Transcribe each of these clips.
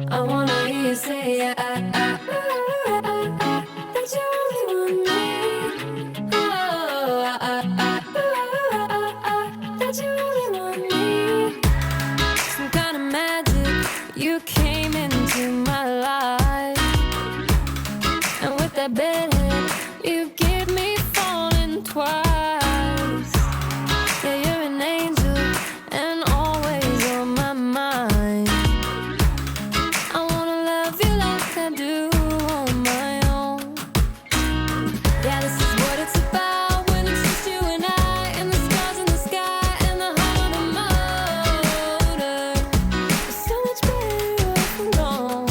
I wanna hear you say that you only want me. That you only want me. Some kind of magic, you came into my life, and with that bedhead, you give me falling twice. Yeah, you're an angel and always on my mind. I wanna love you like I do on my own. Yeah, this is what it's about when it's just you and I, and the stars in the sky and the heart on the motor. It's so much better off alone.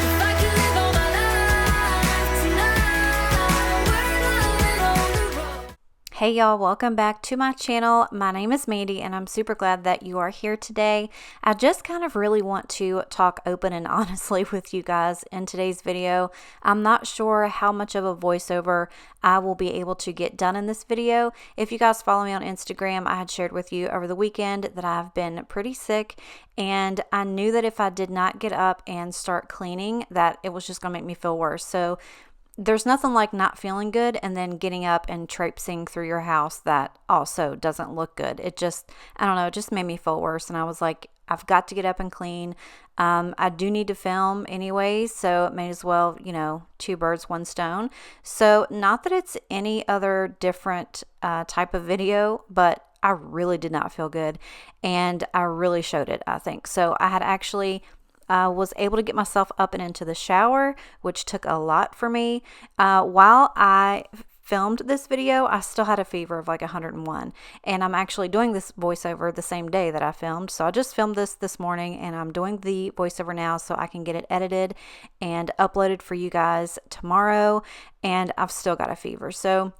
If I could live all my life tonight, where would I live on the road? Hey y'all, welcome back to my channel. My name is Mandy and I'm super glad that you are here today. I just kind of really want to talk open and honestly with you guys in today's video. I'm not sure how much of a voiceover I will be able to get done in this video. If you guys follow me on Instagram, I had shared with you over the weekend that I've been pretty sick, and I knew that if I did not get up and start cleaning, that it was just going to make me feel worse. So there's nothing like not feeling good and then getting up and traipsing through your house that also doesn't look good. It just, I don't know, it just made me feel worse. And I was like, I've got to get up and clean. I do need to film anyways, so it may as well, two birds, one stone. So not that it's any other different type of video, but I really did not feel good. And I really showed it, I think. So I had actually was able to get myself up and into the shower, which took a lot for me. While I filmed this video, I still had a fever of like 101, and I'm actually doing this voiceover the same day that I filmed. So I just filmed this morning, and I'm doing the voiceover now so I can get it edited and uploaded for you guys tomorrow, and I've still got a fever. So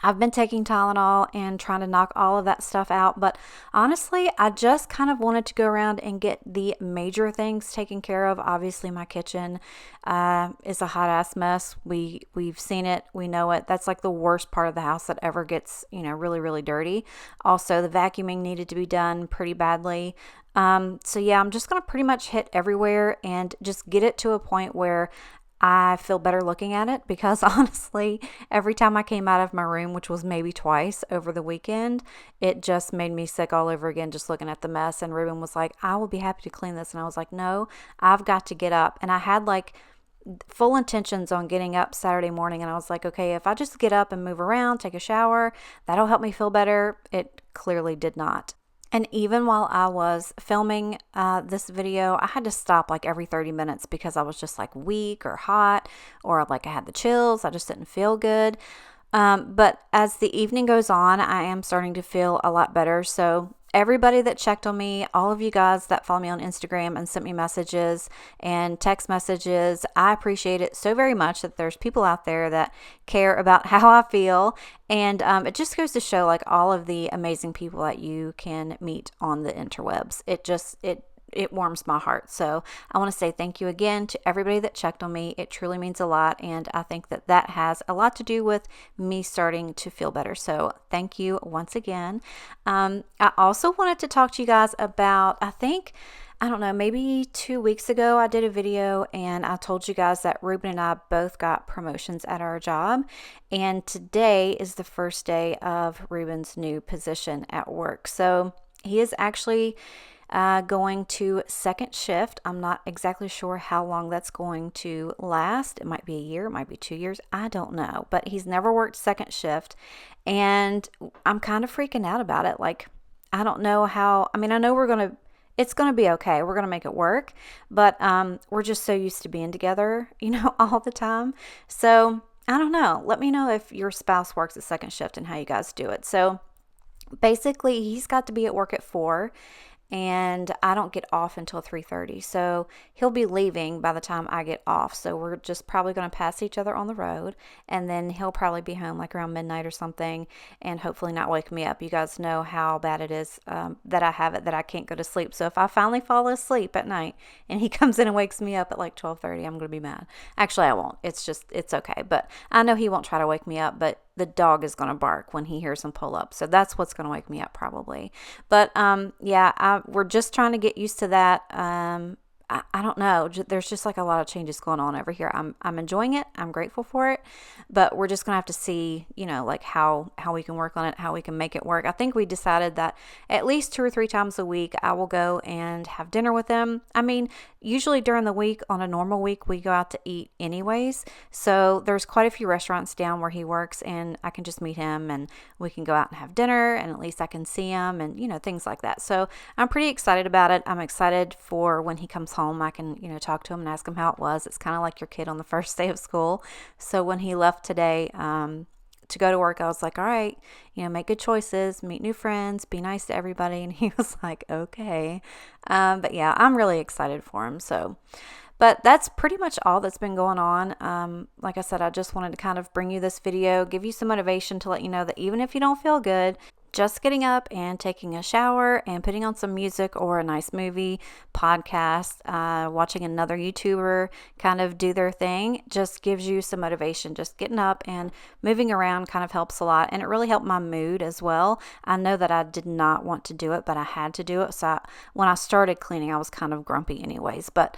I've been taking Tylenol and trying to knock all of that stuff out, but honestly, I just kind of wanted to go around and get the major things taken care of. Obviously, my kitchen is a hot ass mess. We've seen it, we know it. That's like the worst part of the house that ever gets, really, really dirty. Also, the vacuuming needed to be done pretty badly. So yeah, I'm just gonna pretty much hit everywhere and just get it to a point where I feel better looking at it, because honestly, every time I came out of my room, which was maybe twice over the weekend, it just made me sick all over again just looking at the mess. And Ruben was like, I will be happy to clean this. And I was like, no, I've got to get up. And I had like full intentions on getting up Saturday morning. And I was like, okay, if I just get up and move around, take a shower, that'll help me feel better. It clearly did not. And even while I was filming this video, I had to stop like every 30 minutes because I was just like weak or hot, or like I had the chills. I just didn't feel good. But as the evening goes on, I am starting to feel a lot better. So everybody that checked on me, all of you guys that follow me on Instagram and sent me messages and text messages, I appreciate it so very much that there's people out there that care about how I feel. And it just goes to show like all of the amazing people that you can meet on the interwebs. It warms my heart. So I want to say thank you again to everybody that checked on me. It truly means a lot, and I think that that has a lot to do with me starting to feel better. So thank you once again. I also wanted to talk to you guys about, I don't know, maybe 2 weeks ago, I did a video and I told you guys that Ruben and I both got promotions at our job. And today is the first day of Ruben's new position at work. So he is actually going to second shift. I'm not exactly sure how long that's going to last. It might be a year, it might be 2 years. I don't know, but he's never worked second shift, and I'm kind of freaking out about it. Like, I don't know how, I know it's going to be okay. We're going to make it work, but we're just so used to being together, all the time. So I don't know. Let me know if your spouse works a second shift and how you guys do it. So basically, he's got to be at work at 4, and I don't get off until 3:30. So he'll be leaving by the time I get off. So we're just probably going to pass each other on the road, and then he'll probably be home like around midnight or something, and hopefully not wake me up. You guys know how bad it is that I have it, that I can't go to sleep. So if I finally fall asleep at night and he comes in and wakes me up at like 12:30, I'm going to be mad. Actually, I won't. It's okay. But I know he won't try to wake me up, but the dog is going to bark when he hears him pull up. So that's what's going to wake me up probably. But yeah, we're just trying to get used to that. I don't know. There's just like a lot of changes going on over here. I'm enjoying it. I'm grateful for it, but we're just gonna have to see, like how we can work on it, how we can make it work. I think we decided that at least 2 or 3 times a week I will go and have dinner with him. I mean, usually during the week, on a normal week, we go out to eat anyways. So there's quite a few restaurants down where he works, and I can just meet him and we can go out and have dinner, and at least I can see him and things like that. So I'm pretty excited about it. I'm excited for when he comes home. I can talk to him and ask him how it was. It's kind of like your kid on the first day of school. So when he left today to go to work, I was like, all right, make good choices, meet new friends, be nice to everybody. And he was like, okay. But yeah, I'm really excited for him. But that's pretty much all that's been going on. Like I said, I just wanted to kind of bring you this video, give you some motivation to let you know that even if you don't feel good, just getting up and taking a shower and putting on some music or a nice movie, podcast, watching another YouTuber kind of do their thing just gives you some motivation. Just getting up and moving around kind of helps a lot, and it really helped my mood as well. I know that I did not want to do it, but I had to do it. So when I started cleaning, I was kind of grumpy anyways, but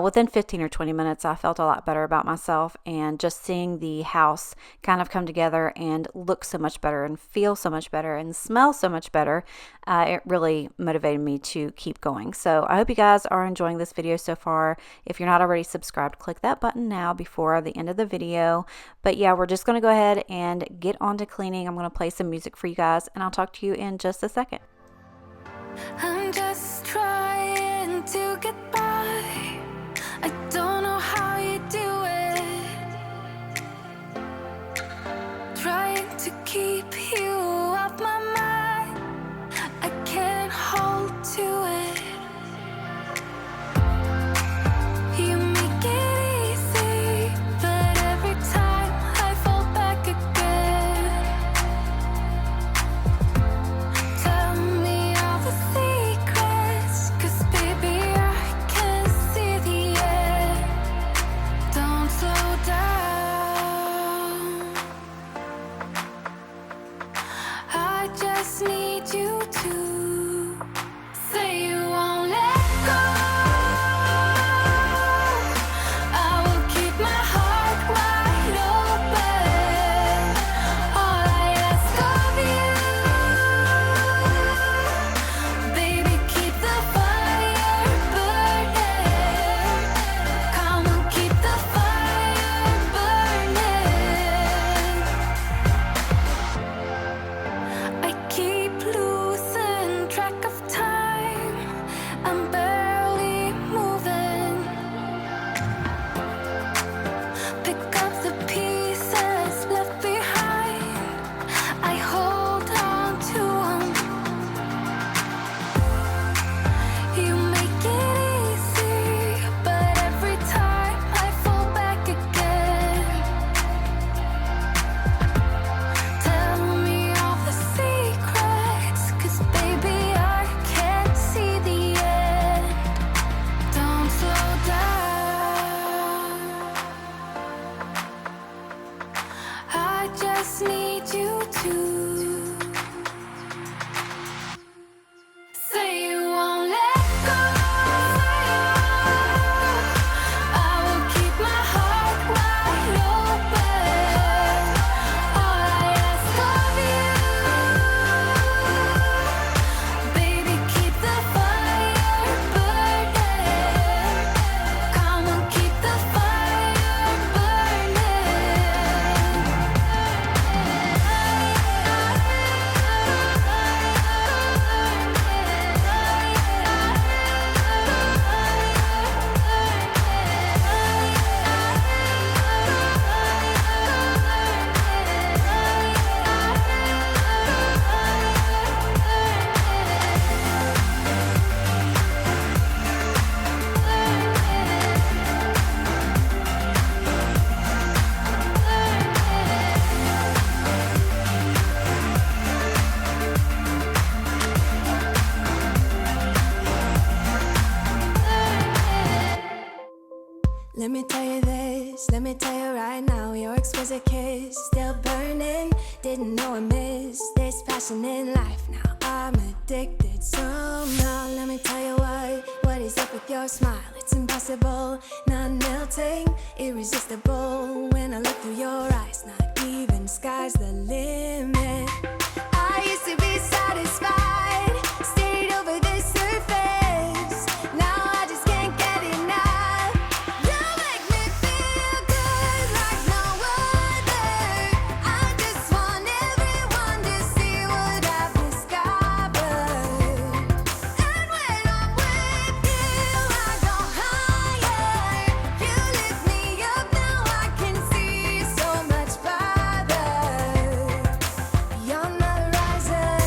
within 15 or 20 minutes, I felt a lot better about myself, and just seeing the house kind of come together and look so much better and feel so much better and smell so much better, it really motivated me to keep going. So I hope you guys are enjoying this video so far. If you're not already subscribed, click that button now before the end of the video. But yeah, we're just going to go ahead and get on to cleaning. I'm going to play some music for you guys, and I'll talk to you in just a second. I'm just trying to get by. I don't know how you do it. Trying to keep you off my mind. I can't hold to it. You make it easy, but every time I fall back again. Tell me all the secrets, 'cause baby I can't see the end. Don't slow down. I just need you to say you won't let go. I will keep my heart wide open. All I ask of you, baby, keep the fire burning. Come on, keep the fire burning. I keep losing track of time. I'm barely moving. Pick up the pieces left behind. I hold on to 'em. You make it easy, but every time I fall back again. Tell me all the secrets, 'cause baby I can't see the end. Don't slow down. I just need you to say you won't let go. I will keep my heart wide open. All I ask of you, baby, keep the fire burning. Come on, keep the fire burning. Let me tell you this, let me tell you right now, your exquisite kiss still burning. Didn't know I missed this passion in life. Now I'm addicted somehow. Let me tell you what is up with your smile. It's impossible, not melting, irresistible. When I look through your eyes, not even sky's the limit. I used to be satisfied, stayed over the surface. Now I just can't get enough. You make me feel good like no other. I just want everyone to see what I've discovered. And when I'm with you, I go higher. You lift me up, now I can see so much farther. Beyond the horizon,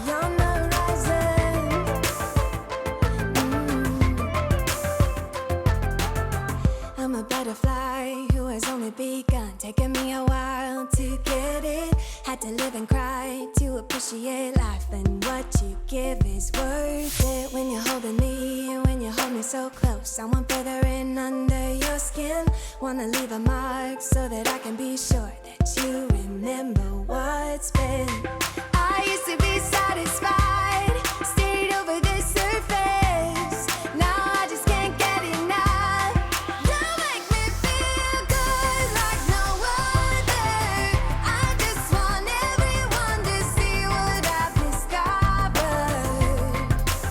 beyond the horizon. I'm a butterfly who has only begun, taking me a while to get it. Had to live and cry to appreciate life, and what you give is worth it. When you're holding me, when you hold me so close, I want further in under your skin. Wanna leave a mark so that I can be sure that you remember what's been. I used to be satisfied, stayed over the surface. Now I just can't get enough. You make me feel good like no other. I just want everyone to see what I've discovered.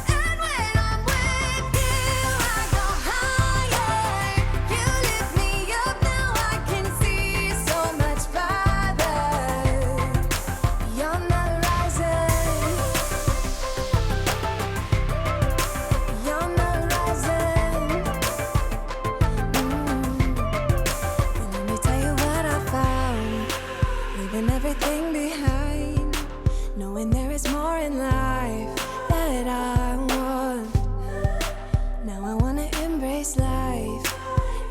And when I'm with you, I go higher. You lift me up, now I can see so much farther. Beyond the horizon, beyond the horizon. And let me tell you what I found, leaving everything behind, knowing there is more in life that I want. Now I wanna embrace life,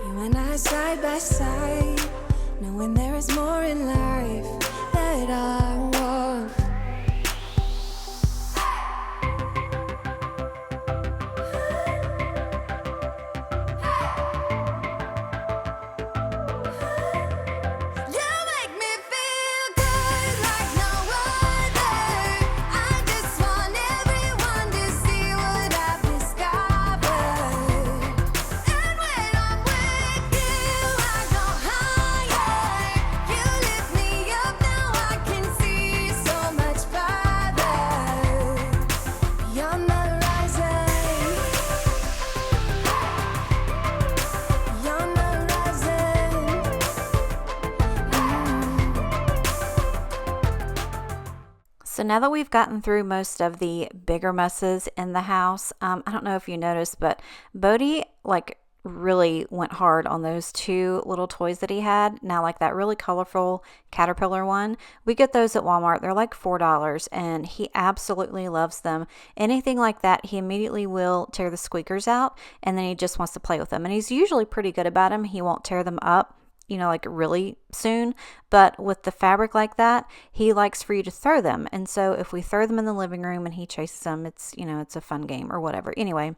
you and I side by side, knowing there is more in life that I want. You make me feel good like no other. I just want everyone to see what I've discovered. And when I'm with you, I go higher. You lift me up, now I can see so much farther. Beyond the horizon, beyond the horizon. So now that we've gotten through most of the bigger messes in the house, I don't know if you noticed, but Bodhi really went hard on those two little toys that he had. Now, like that really colorful caterpillar one, we get those at Walmart. They're like $4, and he absolutely loves them. Anything like that, he immediately will tear the squeakers out, and then he just wants to play with them. And he's usually pretty good about them. He won't tear them up, like really soon. But with the fabric like that, he likes for you to throw them. And so if we throw them in the living room and he chases them, it's, it's a fun game or whatever. Anyway,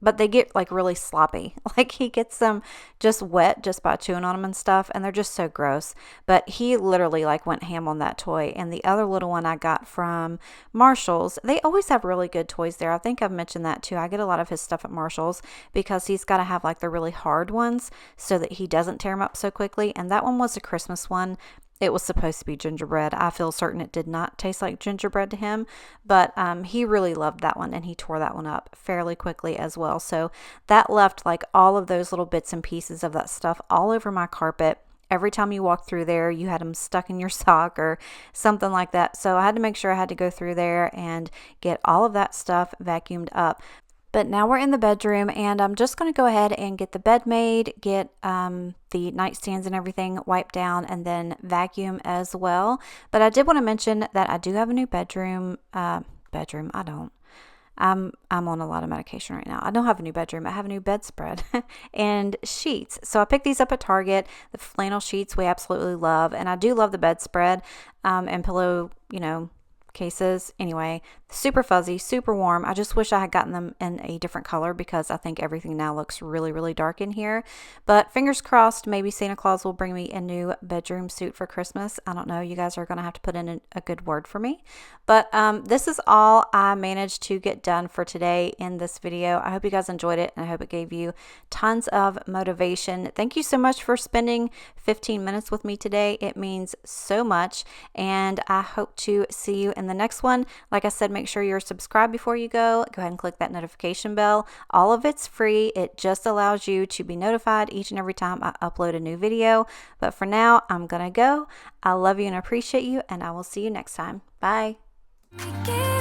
but they get really sloppy. Like he gets them just wet just by chewing on them and stuff, and they're just so gross. But he literally went ham on that toy. And the other little one I got from Marshall's, they always have really good toys there. I think I've mentioned that too. I get a lot of his stuff at Marshall's because he's got to have the really hard ones so that he doesn't tear them up so quickly. And that one was a Christmas one. It was supposed to be gingerbread. I feel certain it did not taste like gingerbread to him, but he really loved that one, and he tore that one up fairly quickly as well. So that left all of those little bits and pieces of that stuff all over my carpet. Every time you walked through there, you had them stuck in your sock or something like that. So I had to make sure I had to go through there and get all of that stuff vacuumed up. But now we're in the bedroom, and I'm just going to go ahead and get the bed made, get the nightstands and everything wiped down, and then vacuum as well. But I did want to mention that I do have a new bedroom. I don't. I'm on a lot of medication right now. I don't have a new bedroom. I have a new bedspread and sheets. So I picked these up at Target. The flannel sheets we absolutely love, and I do love the bedspread and pillow, cases. Anyway, Super fuzzy, super warm. I just wish I had gotten them in a different color because I think everything now looks really, really dark in here. But fingers crossed, maybe Santa Claus will bring me a new bedroom suit for Christmas. I don't know. You guys are going to have to put in a good word for me. But this is all I managed to get done for today in this video. I hope you guys enjoyed it, and I hope it gave you tons of motivation. Thank you so much for spending 15 minutes with me today. It means so much, and I hope to see you in the next one. Like I said, make sure you're subscribed before you go. Go ahead and click that notification bell. All of it's free. It just allows you to be notified each and every time I upload a new video. But for now, I'm gonna go. I love you and appreciate you, and I will see you next time. Bye. Make it